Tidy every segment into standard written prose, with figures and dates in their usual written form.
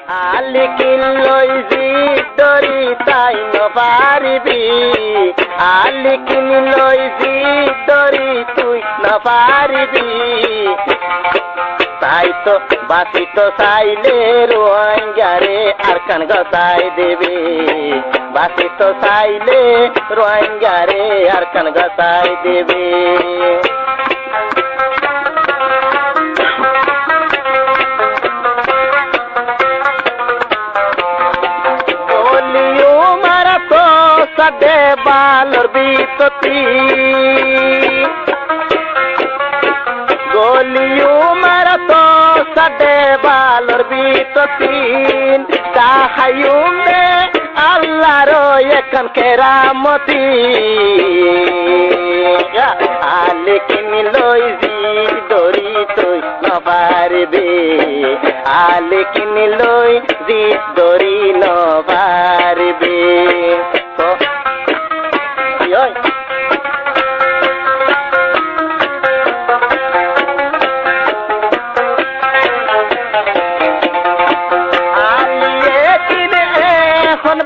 আলিকিন লই জিদ দরি তাই নপারিবি আলিকিন লই জিদ দরি তুই নপারিবি তাই তো বাসি তো চাইলে রোহিঙ্গারে আর কান গসাই দেবে বাসি তো চাইলে রোহিঙ্গারে আর কান গসাই দেবে বলিও মারা তো সাদে বালর বিততি গলিও মারা তো সাদে বালর বিততিন তাহায়ুমে আল্লাহর এখন কেরামতি আলেকিন লই জিদ দরি তুই নপারবে আলেকিন লই জিদ দরি নপারবে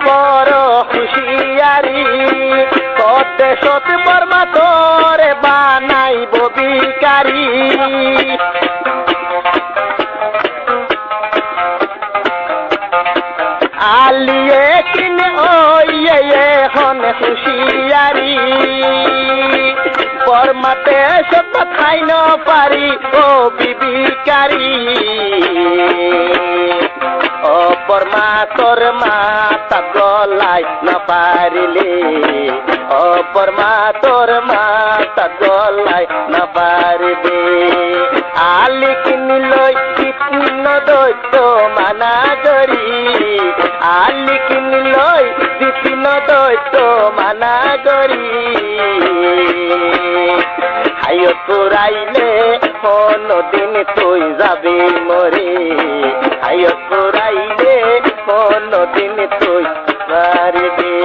বড় খুশিয়ারি দেশত বর্মা তোরে বানাইব বিকারি আলিয়ে কিনে ওইয়ে এখন খুশিয়ারি বর্মা দেশত খাই ন পারি ও বিবিকারি ও বর্মা তোর মাতা গলাই না পারিলে ও বর্মা তোর মাতা গলাই না পারিবে আলিকিন লই কৃষ্ণ দৈত্য মানা করি আলিকিন লই কৃষ্ণ দৈত্য মানা করি হাইয় তোরাইলে কোনদিন তুই যাবি মরে হাইয় তোরাইলে কোনদিন তুই পারবি